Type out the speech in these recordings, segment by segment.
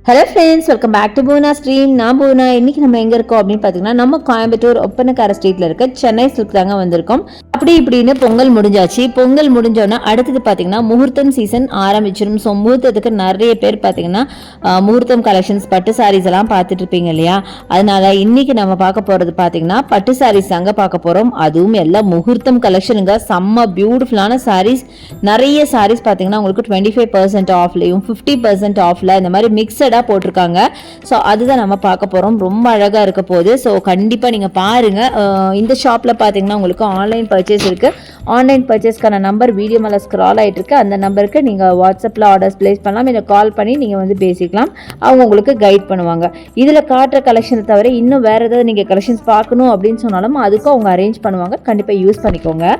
Hello friends, welcome back to Poona stream. நான் பூனா. இன்னைக்கு நம்ம எங்கே இருக்கோம் அப்படின்னு பார்த்தீங்கன்னா, நம்ம கோயம்புத்தூர் ஒப்பனக்கார ஸ்ட்ரீட்டில் இருக்க சென்னை சில்க் தாங்க வந்திருக்கோம். அப்படி இப்படின்னு பொங்கல் முடிஞ்சாச்சு. பொங்கல் முடிஞ்சோன்னா அடுத்தது பார்த்தீங்கன்னா முகூர்த்தம் சீசன் ஆரம்பிச்சிடும். ஸோ முகூர்த்தத்துக்கு நிறைய பேர் பார்த்தீங்கன்னா முகூர்த்தம் கலெக்ஷன்ஸ் பட்டு சாரீஸ் எல்லாம் பார்த்துட்டு இருப்பீங்க இல்லையா? அதனால இன்னைக்கு நம்ம பார்க்க போகிறது பார்த்தீங்கன்னா பட்டு சாரீஸ் தாங்க பார்க்க போகிறோம். அதுவும் எல்லாம் முகூர்த்தம் கலெக்ஷனுங்க. செம்ம பியூட்டிஃபுல்லான சாரீஸ். நிறைய சாரீஸ் பார்த்தீங்கன்னா உங்களுக்கு 25% ஆஃப்லையும் 50% ஆஃப்ல இந்த மாதிரி மிக்சட் போட்டிருக்காங்க. ஸோ அதுதான் நம்ம பார்க்க போறோம். ரொம்ப அழகா இருக்க போகுது. ஸோ கண்டிப்பா நீங்க பாருங்க. இந்த ஷாப்ல பாத்தீங்கன்னா உங்களுக்கு ஆன்லைன் பர்ச்சேஸ் இருக்கு. ஆன்லைன் பர்ச்சேஸ்க்கான நம்பர் வீடியோ மேல ஸ்க்ரால் ஆயிட்டு இருக்கு. அந்த நம்பருக்கு நீங்க வாட்ஸ்அப்ல ஆர்டர்ஸ் பிளேஸ் பண்ணலாம். இல்லை கால் பண்ணி நீங்க வந்து பேசிக்கலாம். அவங்க உங்களுக்கு கைட் பண்ணுவாங்க. இதுல காட்டுற கலெக்ஷனை தவிர இன்னும் வேற ஏதாவது நீங்க கலெக்ஷன்ஸ் பார்க்கணும் அப்படின்னு சொன்னாலும் அதுக்கும் அவங்க அரேஞ்ச் பண்ணுவாங்க. கண்டிப்பா யூஸ் பண்ணிக்கோங்க.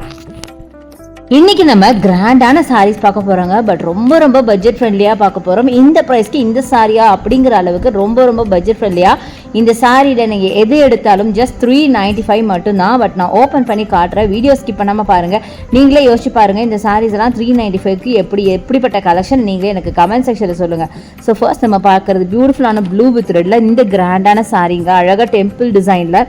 இன்னைக்கு நம்ம கிராண்டான சாரீஸ் பார்க்க போறோங்க. பட் ரொம்ப ரொம்ப பட்ஜெட் ஃப்ரெண்ட்லியா பார்க்க போறோம். இந்த ப்ரைஸ்க்கு இந்த சாரியா அப்படிங்கிற அளவுக்கு ரொம்ப ரொம்ப பட்ஜெட் ஃப்ரெண்ட்லியா இந்த சாரியில நீங்க எது எடுத்தாலும் ஜஸ்ட் 395 மட்டும்தான். பட் நான் ஓப்பன் பண்ணி காட்டுறேன். வீடியோ ஸ்கிப் பண்ணாம பாருங்க. நீங்களே யோசிச்சு பாருங்க. இந்த சாரீஸ் எல்லாம் 395க்கு எப்படிப்பட்ட கலெக்ஷன் நீங்களே எனக்கு கமெண்ட் செக்ஷன்ல சொல்லுங்க. ஸோ ஃபர்ஸ்ட் நம்ம பார்க்கறது பியூட்டிஃபுல்லான ப்ளூ வித் ரெட்ல இந்த கிராண்டான சாரீங்க. அழகா டெம்பிள் டிசைன்ல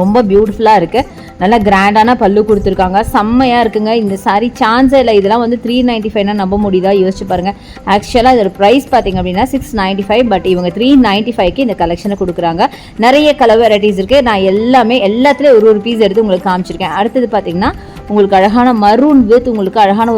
ரொம்ப பியூட்டிஃபுல்லாக இருக்குது. நல்லா கிராண்டான பல்லு கொடுத்துருக்காங்க. செம்மையாக இருக்குங்க. இந்த சாரீ சான்ஸே இல்லை. இதெல்லாம் வந்து 395னா நம்ப முடியுதா? யோசிச்சு பாருங்கள். ஆக்சுவலாக இதோட ப்ரைஸ் பார்த்தீங்க அப்படின்னா 695. பட் இவங்க 395க்கு இந்த கலெக்ஷனை கொடுக்குறாங்க. நிறைய கலர் வெரைட்டிஸ் இருக்குது. நான் எல்லாத்துலேயும் ஒரு பீஸ் எடுத்து உங்களுக்கு காமிச்சிருக்கேன். அடுத்தது பார்த்தீங்கன்னா உங்களுக்கு அழகான மரூன் வித் உங்களுக்கு அழகான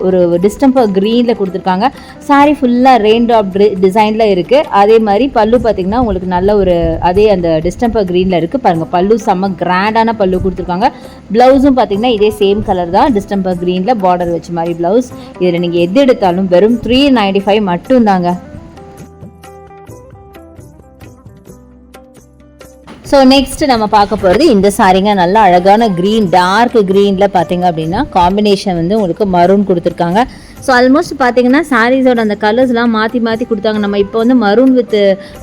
ஒரு டிஸ்டம்பர் க்ரீனில் கொடுத்துருக்காங்க. சாரீ ஃபுல்லாக ரெயின் ட்ராப் டிசைனில் இருக்குது. அதே மாதிரி பல்லு பார்த்தீங்கன்னா உங்களுக்கு நல்ல ஒரு அதே அந்த டிஸ்டம்பர் க்ரீனில் இருக்குது. பாருங்கள், பல்லு செம்ம கிராண்டான பல்லு கொடுத்துருக்காங்க. ப்ளவுஸும் பார்த்தீங்கன்னா இதே சேம் கலர் தான். டிஸ்டம்பர் க்ரீனில் பார்டர் வச்ச மாதிரி ப்ளவுஸ். இதில் நீங்கள் எது எடுத்தாலும் வெறும் 395 மட்டும்தாங்க. ஸோ நெக்ஸ்ட் நம்ம பார்க்க போகிறது இந்த சாரீங்க. நல்ல அழகான க்ரீன், டார்க் க்ரீனில் பார்த்தீங்க அப்படின்னா காம்பினேஷன் வந்து உங்களுக்கு மரூன் கொடுத்துருக்காங்க. ஸோ ஆல்மோஸ்ட் பார்த்தீங்கன்னா சாரீஸோட அந்த கலர்ஸ்லாம் மாற்றி கொடுத்தாங்க. நம்ம இப்போ வந்து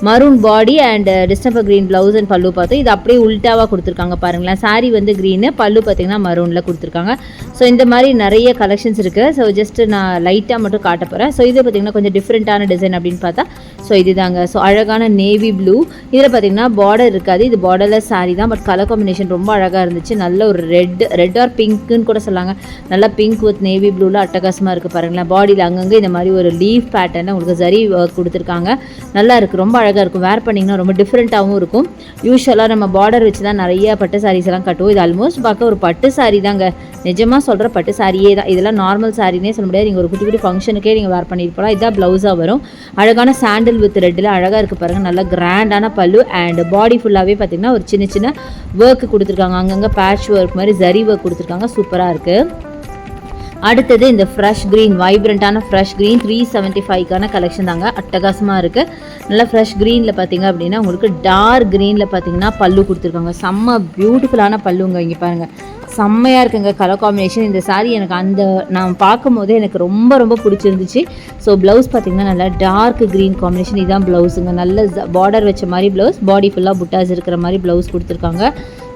maroon body and distemper green blouse and பல்லு பார்த்தோம். இது அப்படியே உல்ட்டாவாக கொடுத்துருக்காங்க பாருங்களேன். சாரீ வந்து க்ரீனு, பல்லு பார்த்தீங்கன்னா மரூனில் கொடுத்துருக்காங்க. ஸோ இந்த மாதிரி நிறைய கலெக்ஷன்ஸ் இருக்குது. ஸோ ஜஸ்ட் நான் லைட்டாக மட்டும் காட்ட போகிறேன். ஸோ இது பார்த்தீங்கன்னா கொஞ்சம் டிஃப்ரெண்ட்டான டிசைன் அப்படின்னு பார்த்தா ஸோ இதுதாங்க. ஸோ அழகான நேவி ப்ளூ. இதில் பார்த்தீங்கன்னா பார்டர் இருக்காது. இது பார்டர்லெஸ் சாரீ தான். பட் கலர் காம்பினேஷன் ரொம்ப அழகாக இருந்துச்சு. நல்ல ஒரு ரெட் ஆர் பிங்க்குன்னு கூட சொல்லாங்க. நல்லா பிங்க் வித் நேவி ப்ளூவில் அட்டகாசமாக இருக்குது பாருங்கள். பாடியில் அங்கங்கே இந்த மாதிரி ஒரு லீஃப் பேட்டர்னில் உங்களுக்கு சரி ஒர்க் கொடுத்துருக்காங்க. நல்லா இருக்குது. ரொம்ப அழகாக இருக்கும். வேர் பண்ணிங்கன்னா ரொம்ப டிஃப்ரெண்ட்டாகவும் இருக்கும். யூஸ்வலாக நம்ம பார்டர் வச்சு தான் நிறைய பட்டு சாரீஸ் எல்லாம் கட்டுவோம். இது ஆல்மோஸ்ட் பார்க்க ஒரு பட்டு சாரீ தாங்க. நிஜமாக சொல்கிற பட்டு சாரியே தான். இதெல்லாம் நார்மல் சாரினே சொல்ல முடியாது. நீங்கள் ஒரு குட்டி குட்டி ஃபங்க்ஷனுக்கே நீங்கள் வேர் பண்ணியிருப்போம். இதான் ப்ளவுஸாக வரும். அழகான சாண்டில் வித் ரெட்டில் அழகாக இருக்குது பாருங்கள். நல்லா கிராண்டான பல்லு அண்ட் பாடி ஃபுல்லாகவே பார்த்தீங்கன்னா ஒரு சின்ன சின்ன ஒர்க் கொடுத்துருக்காங்க. அங்கங்கே பேட்ச் ஒர்க் மாதிரி ஜரி ஒர்க் கொடுத்துருக்காங்க. சூப்பராக இருக்குது. அடுத்தது இந்த ஃப்ரெஷ் க்ரீன், வைப்ரண்ட்டான ஃப்ரெஷ் க்ரீன் 375க்கான கலெக்ஷன் தாங்க. அட்டகாசமாக இருக்குது. நல்லா ஃப்ரெஷ் க்ரீனில் பார்த்தீங்க அப்படின்னா உங்களுக்கு டார்க் க்ரீனில் பார்த்தீங்கன்னா பல்லு கொடுத்துருக்காங்க. செம்ம பியூட்டிஃபுல்லான பல்லுங்க. இங்கே பாருங்கள், செம்மையாக இருக்குங்க கலர் காம்பினேஷன். இந்த சாரீ எனக்கு நான் பார்க்கும் போதே எனக்கு ரொம்ப ரொம்ப பிடிச்சிருந்துச்சு. ஸோ ப்ளவுஸ் பார்த்தீங்கன்னா நல்லா டார்க் க்ரீன் காம்பினேஷன். இதுதான் ப்ளவுஸுங்க. நல்ல பார்டர் வச்ச மாதிரி ப்ளவுஸ், பாடி ஃபுல்லாக புட்டாஸ் இருக்கிற மாதிரி ப்ளவுஸ் கொடுத்துருக்காங்க.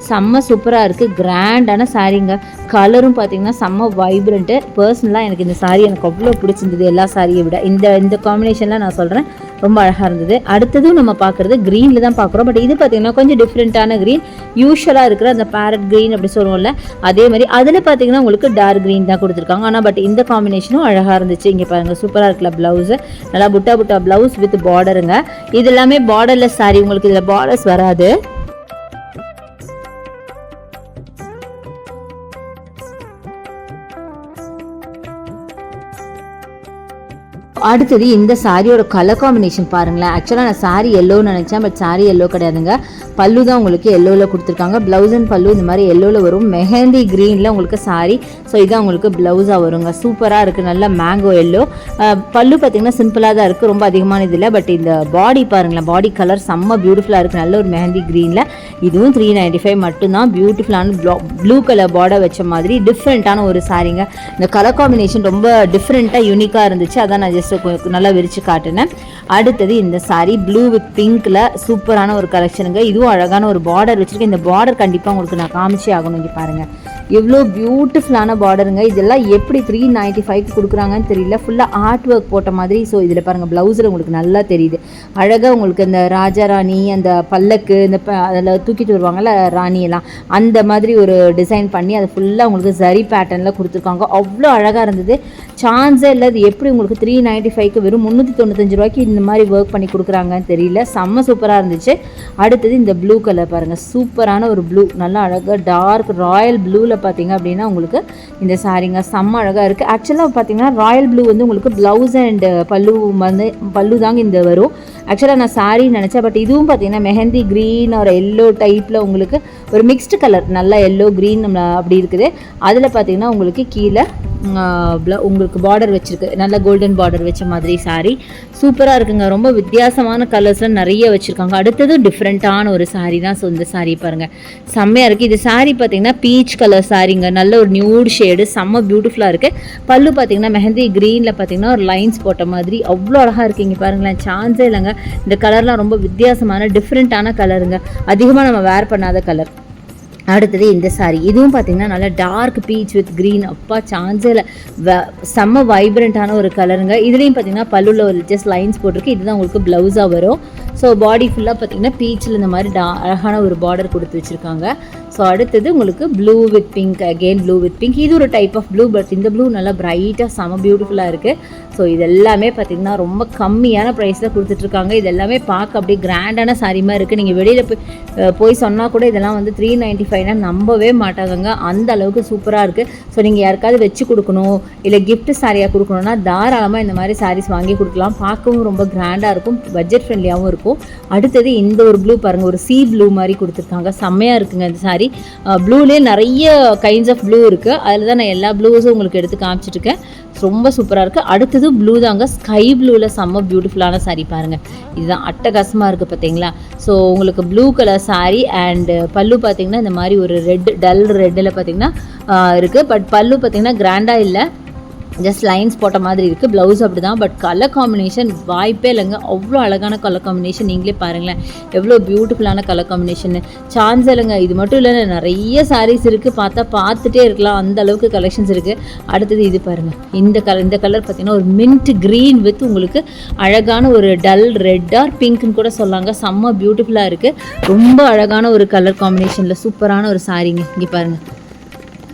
செம்ம சூப்பராக இருக்குது. கிராண்டான சாரீங்க. கலரும் பார்த்தீங்கன்னா செம்ம வைப்ரண்ட்டு. பர்சனலாக எனக்கு இந்த சாரீ எனக்கு அவ்வளோ பிடிச்சிருந்தது எல்லா சாரியை விட. இந்த காம்பினேஷனில் நான் சொல்கிறேன் ரொம்ப அழகாக இருந்தது. அடுத்ததும் நம்ம பார்க்குறது க்ரீனில் தான் பார்க்குறோம். பட் இது பார்த்தீங்கன்னா கொஞ்சம் டிஃப்ரெண்ட்டான க்ரீன். யூஸ்வலாக இருக்கிற அந்த பேரட் க்ரீன் அப்படி சொல்லுவோம்ல, அதே மாதிரி அதில் பார்த்தீங்கன்னா உங்களுக்கு டார்க் க்ரீன் தான் கொடுத்துருக்காங்க. ஆனால் பட் இந்த காம்பினேஷனும் அழகாக இருந்துச்சு. இங்கே பாருங்கள், சூப்பராக இருக்குல்ல ப்ளவுஸு. நல்லா புட்டா ப்ளவுஸ் வித் பார்டருங்க. இது எல்லாமே பார்டர்லெஸ் சாரீ. உங்களுக்கு இதில் பார்டர்ஸ் வராது. அடுத்தது இந்த சாரியோட கலர் காம்பினேஷன் பாருங்களேன். ஆக்சுவலாக நான் சாரி எல்லோன்னு நினச்சேன். பட் சாரி எல்லோ கிடையாதுங்க. பல்லு தான் உங்களுக்கு எல்லோவில் கொடுத்துருக்காங்க. ப்ளவுஸ் அண்ட் பல்லு இந்த மாதிரி எல்லோவில் வரும். மெஹந்தி க்ரீனில் உங்களுக்கு சாரி. ஸோ இதான் உங்களுக்கு ப்ளவுஸாக வருங்க. சூப்பராக இருக்குது. நல்ல மேங்கோ எல்லோ. பல்லு பார்த்திங்கன்னா சிம்பிளாக தான் இருக்குது. ரொம்ப அதிகமான இது இல்லை. பட் இந்த பாடி பாருங்களேன், பாடி கலர் செம்ம பியூட்டிஃபுல்லாக இருக்குது. நல்ல ஒரு மெஹந்தி க்ரீனில். இதுவும் 395 மட்டும்தான். பியூட்டிஃபுல்லான ப்ளூ கலர் பார்டர் வச்ச மாதிரி டிஃப்ரெண்ட்டான ஒரு சாரீங்க. இந்த கலர் காம்பினேஷன் ரொம்ப டிஃப்ரெண்ட்டாக யூனிக்காக இருந்துச்சு. அதான் நான் ஜஸ்ட் நல்லா விரிச்சு காட்டினேன். அடுத்தது இந்த சாரீ ப்ளூ வித் பிங்க்ல சூப்பரான ஒரு கலெக்ஷனுங்க. இதுவும் அழகான ஒரு பார்டர் வச்சிருக்கேன். இந்த பார்டர் கண்டிப்பாக உங்களுக்கு நான் காமிச்சே ஆகணும். இங்கே பாருங்கள், எவ்வளோ பியூட்டிஃபுல்லான பார்டருங்க. இதெல்லாம் எப்படி 395க்கு கொடுக்குறாங்கன்னு தெரியல. ஃபுல்லாக ஆர்ட் ஒர்க் போட்ட மாதிரி. ஸோ இதில் பாருங்கள் ப்ளவுஸில் உங்களுக்கு நல்லா தெரியுது. அழகாக உங்களுக்கு இந்த ராஜா ராணி அந்த பல்லக்கு இந்த அதில் தூக்கிட்டு வருவாங்கள்ல ராணியெல்லாம், அந்த மாதிரி ஒரு டிசைன் பண்ணி அது ஃபுல்லாக உங்களுக்கு ஜரி பேட்டர்னில் கொடுத்துருக்காங்க. அவ்வளோ அழகாக இருந்தது. சான்ஸே இல்லை இது எப்படி உங்களுக்கு 395க்கு வெறும் 395 ரூபாய்க்கு இந்த மாதிரி ஒர்க் பண்ணி கொடுக்குறாங்கன்னு தெரியல. செம்ம சூப்பராக இருந்துச்சு. அடுத்தது இந்த ப்ளூ கலர் பாருங்கள், சூப்பரான ஒரு ப்ளூ, நல்லா அழகாக டார்க் ராயல் ப்ளூவில் பார்த்தீங்க அப்படின்னா உங்களுக்கு இந்த சாரீங்க செம்ம அழகாக இருக்குது. ஆக்சுவலாக பார்த்தீங்கன்னா ராயல் ப்ளூ வந்து உங்களுக்கு ப்ளவுஸ் அண்ட் பல்லு தாங்க இந்த வரும். ஆக்சுவலாக நான் சாரீ நினச்சேன், பட் இதுவும் பார்த்தீங்கன்னா மெஹந்தி க்ரீன் ஒரு எல்லோ டைப்பில் உங்களுக்கு ஒரு மிக்ஸ்டு கலர், நல்லா எல்லோ க்ரீன் அப்படி இருக்குது. அதில் பார்த்தீங்கன்னா உங்களுக்கு கீழே உங்களுக்கு பார்டர் வச்சுருக்கு, நல்ல கோல்டன் பார்டர் வச்ச மாதிரி சாரீ சூப்பராக இருக்குங்க. ரொம்ப வித்தியாசமான கலர்ஸில் நிறைய வச்சுருக்காங்க. அடுத்தது டிஃப்ரெண்ட்டான ஒரு சாரீ தான். ஸோ இந்த சாரீ பாருங்கள் செம்மையாக இருக்குது. இது சாரீ பார்த்தீங்கன்னா பீச் கலர் சாரீங்க, நல்ல ஒரு நியூட் ஷேடு, செம்ம பியூட்டிஃபுல்லாக இருக்குது. பல்லு பார்த்தீங்கன்னா மெஹந்தி க்ரீனில் பார்த்தீங்கன்னா ஒரு லைன்ஸ் போட்ட மாதிரி அவ்வளோ அழகாக இருக்குங்க. பாருங்களேன், சான்ஸே இல்லைங்க. இந்த கலர்லாம் ரொம்ப வித்தியாசமான டிஃப்ரெண்ட்டான கலருங்க, அதிகமாக நம்ம வேர் பண்ணாத கலர். அடுத்தது இந்த சாரீ, இதுவும் பார்த்தீங்கன்னா நல்லா டார்க் பீச் வித் க்ரீன், அப்பா சான்ஸில் செம்ம வைப்ரண்ட்டான ஒரு கலருங்க. இதுலேயும் பார்த்தீங்கன்னா பல்லுவில் ஒரு ஜஸ்ட் லைன்ஸ் போட்டிருக்கு. இதுதான் உங்களுக்கு ப்ளவுஸாக வரும். ஸோ பாடி ஃபுல்லாக பார்த்தீங்கன்னா பீச்சில் இந்த மாதிரி அழகான ஒரு பார்டர் கொடுத்து வச்சுருக்காங்க. ஸோ அடுத்தது உங்களுக்கு blue with pink, again blue with pink. இது ஒரு டைப் ஆஃப் ப்ளூ, பட் இந்த ப்ளூ நல்லா பிரைட்டாக செம பியூட்டிஃபுல்லாக இருக்குது. ஸோ இது எல்லாமே பார்த்திங்கன்னா ரொம்ப கம்மியான ப்ரைஸில் கொடுத்துட்ருக்காங்க. இது எல்லாமே பார்க்க அப்படியே கிராண்டான சாரீமாக இருக்குது. நீங்கள் வெளியில் போய் சொன்னால் கூட இதெல்லாம் வந்து 395னா நம்பவே மாட்டாங்க, அந்த அளவுக்கு சூப்பராக இருக்குது. ஸோ நீங்கள் யாருக்காவது வச்சு கொடுக்கணும், இல்லை கிஃப்ட் சாரியாக கொடுக்கணுன்னா தாராளமாக இந்த மாதிரி சாரீஸ் வாங்கி கொடுக்கலாம். பார்க்கவும் ரொம்ப கிராண்டாக இருக்கும், பட்ஜெட் ஃப்ரெண்ட்லியாகவும் இருக்கும். அடுத்தது இந்த ஒரு ப்ளூ பாருங்கள், ஒரு சீ ப்ளூ மாதிரி கொடுத்துருக்காங்க, செம்மையாக இருக்குங்க இந்த சாரீ. ப்ளூலேயே நிறைய கைண்ட்ஸ் ஆஃப் ப்ளூ இருக்குது. அதில் தான் நான் எல்லா ப்ளூஸும் உங்களுக்கு எடுத்து காமிச்சிட்ருக்கேன். ரொம்ப சூப்பராக இருக்குது. அடுத்தது ப்ளூ தாங்க, ஸ்கை ப்ளூவில் செம்ம பியூட்டிஃபுல்லான சாரீ பாருங்கள். இதுதான் அட்டகாசமாக இருக்குது பார்த்தீங்களா. ஸோ உங்களுக்கு ப்ளூ கலர் சாரீ அண்டு பல்லு பார்த்திங்கன்னா இந்த மாதிரி ஒரு ரெட், டல் ரெட்டில் பார்த்திங்கன்னா இருக்குது. பட் பல்லு பார்த்திங்கன்னா கிராண்டாக இல்லை, ஜஸ்ட் லைன்ஸ் போட்ட மாதிரி இருக்குது. ப்ளவுஸ் அப்படி தான், பட் கலர் காம்பினேஷன் வாய்ப்பே இல்லைங்க. அவ்வளோ அழகான கலர் காம்பினேஷன், நீங்களே பாருங்களேன் எவ்வளோ பியூட்டிஃபுல்லான கலர் காம்பினேஷன், சான்ஸ் இல்லைங்க. இது மட்டும் இல்லை, நிறைய சாரீஸ் இருக்குது, பார்த்துட்டே இருக்கலாம், அந்த அளவுக்கு கலெக்ஷன்ஸ் இருக்குது. அடுத்தது இது பாருங்கள், இந்த கலர் பார்த்திங்கன்னா ஒரு மின்ட் க்ரீன் வித் உங்களுக்கு அழகான ஒரு டல் ரெட் ஆர் பிங்க்னு கூட சொல்லாங்க, செம்ம பியூட்டிஃபுல்லாக இருக்குது. ரொம்ப அழகான ஒரு கலர் காம்பினேஷனில் சூப்பரான ஒரு சாரீங்க. இங்கே பாருங்கள்,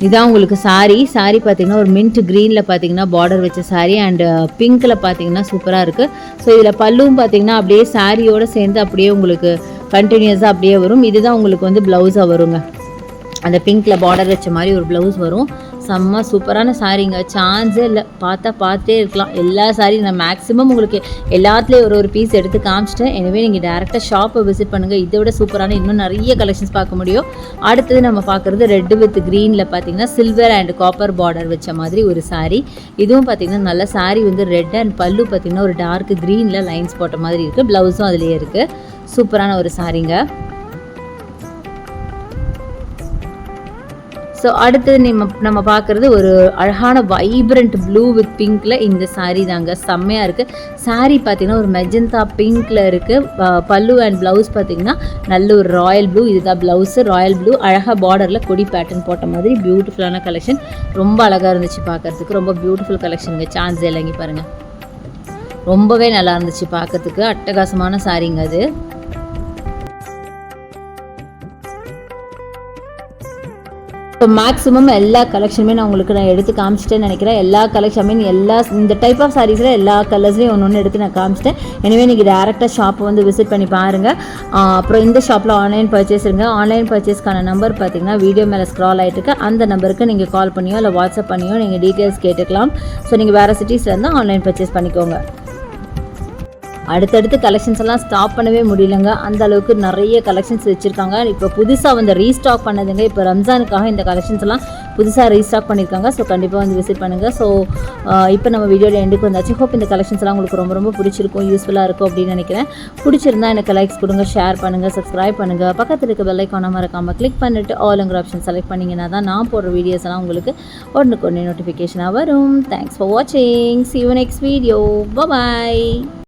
இதான் உங்களுக்கு சாரீ பார்த்திங்கன்னா ஒரு மின்ட் க்ரீனில் பார்த்திங்கன்னா பார்டர் வச்ச சாரீ அண்டு பிங்க்கில் பார்த்திங்கன்னா சூப்பராக இருக்குது. ஸோ இதில் பல்லுவும் பார்த்திங்கன்னா அப்படியே சாரியோடு சேர்ந்து அப்படியே உங்களுக்கு கண்டினியூஸாக அப்படியே வரும். இதுதான் உங்களுக்கு வந்து ப்ளவுஸாக வருங்க, அந்த பிங்க்கில் பார்டர் வச்ச மாதிரி ஒரு ப்ளவுஸ் வரும். செம்ம சூப்பரான சாரீங்க, சான்ஸே இல்லை, பார்த்துட்டே இருக்கலாம். எல்லா சாரீ நான் மேக்ஸிமம் உங்களுக்கு எல்லாத்துலேயும் ஒரு பீஸ் எடுத்து காமிச்சிட்டேன். எனவே நீங்கள் டேரெக்டாக ஷாப்பை விசிட் பண்ணுங்கள். இதை விட சூப்பரான இன்னும் நிறைய கலெக்ஷன்ஸ் பார்க்க முடியும். அடுத்தது நம்ம பார்க்குறது ரெட் வித் க்ரீனில் பார்த்தீங்கன்னா சில்வர் அண்ட் காப்பர் பார்டர் வச்ச மாதிரி ஒரு சாரீ. இதுவும் பார்த்திங்கன்னா நல்ல சாரீ வந்து ரெட் அண்ட் பல்லு பார்த்திங்கன்னா ஒரு டார்க் க்ரீனில் லைன்ஸ் போட்ட மாதிரி இருக்குது. ப்ளவுஸும் அதுலேயே இருக்குது. சூப்பரான ஒரு சாரீங்க. ஸோ அடுத்து நம்ம பார்க்குறது ஒரு அழகான வைப்ரண்ட் ப்ளூ வித் பிங்க்கில் இந்த சாரீ தாங்க, செம்மையாக இருக்குது. சாரீ பார்த்திங்கன்னா ஒரு மெஜந்தா பிங்க்கில் இருக்குது. பல்லு அண்ட் ப்ளவுஸ் பார்த்திங்கன்னா நல்ல ஒரு ராயல் ப்ளூ, இதுதான் ப்ளவுஸு ராயல் ப்ளூ, அழகாக பார்டரில் கொடி பேட்டர்ன் போட்ட மாதிரி பியூட்டிஃபுல்லான கலெக்ஷன். ரொம்ப அழகாக இருந்துச்சு பார்க்குறதுக்கு, ரொம்ப பியூட்டிஃபுல் கலெக்ஷனுங்க, சான்ஸ் இல்லைங்க. பாருங்கள், ரொம்பவே நல்லா இருந்துச்சு பார்க்குறதுக்கு, அட்டகாசமான சாரீங்க அது. ஸோ மேக்ஸிமம் எல்லா கலெக்ஷனுமே நான் எடுத்து காமிச்சிட்டேன்னு நினைக்கிறேன். எல்லா கலெக்ஷன் எல்லா இந்த டைப் ஆஃப் சாரீஸில் எல்லா கலர்ஸ்லையும் ஒன்று எடுத்து நான் காமிச்சிட்டேன். எனவே நீங்கள் டேரெக்டாக ஷாப்பை வந்து விசிட் பண்ணி பாருங்கள். அப்புறம் இந்த ஷாப்பில் ஆன்லைன் பர்ச்சேஸ் இருங்க. ஆன்லைன் பர்ச்சேஸ்க்கான நம்பர் பார்த்தீங்கன்னா வீடியோ மேலே ஸ்க்ரால் ஆகிட்டு இருக்கு. அந்த நம்பருக்கு நீங்கள் கால் பண்ணியோ இல்லை வாட்ஸ்அப் பண்ணியோ நீங்கள் டீட்டெயில்ஸ் கேட்டுக்கலாம். ஸோ நீங்கள் வேறு சிட்டிஸில் இருந்தால் ஆன்லைன் பர்ச்சேஸ் பண்ணிக்கோங்க. அடுத்தடுத்து கலெக்ஷன்ஸ் எல்லாம் ஸ்டாப் பண்ணவே முடியலங்க, அந்த அளவுக்கு நிறைய கலெக்ஷன்ஸ் வச்சுருக்காங்க. இப்போ புதுசாக வந்து ரீஸ்டாக் பண்ணதுங்க, இப்போ ரம்ஜானுக்காக இந்த கலெக்ஷன்ஸ் எல்லாம் புதுசாக ரீஸ்டாக் பண்ணியிருக்காங்க. ஸோ கண்டிப்பாக வந்து விசிட் பண்ணுங்கள். ஸோ இப்போ நம்ம வீடியோவில் எண்டுக்கு வந்தாச்சு. ஹோப் இந்த கலெக்ஷன்ஸ் எல்லாம் உங்களுக்கு ரொம்ப ரொம்ப பிடிச்சிருக்கும், யூஸ்ஃபுல்லாக இருக்கும் அப்படின்னு நினைக்கிறேன். பிடிச்சிருந்தா எனக்கு லைக்ஸ் கொடுங்க, ஷேர் பண்ணுங்கள், சப்ஸ்கிரைப் பண்ணுங்கள். பக்கத்தில் இருக்க பெல் ஐக்கானை மறக்காமல் கிளிக் பண்ணிவிட்டு ஆல்ங்கிற ஆப்ஷன் செலக்ட் பண்ணிங்கன்னா தான் நான் போடுற வீடியோஸ் எல்லாம் உங்களுக்கு ஒன்றுக்கு ஒன்று நோட்டிஃபிகேஷனாக வரும். தேங்க்ஸ் ஃபார் வாட்சிங். See you next video. Bye bye.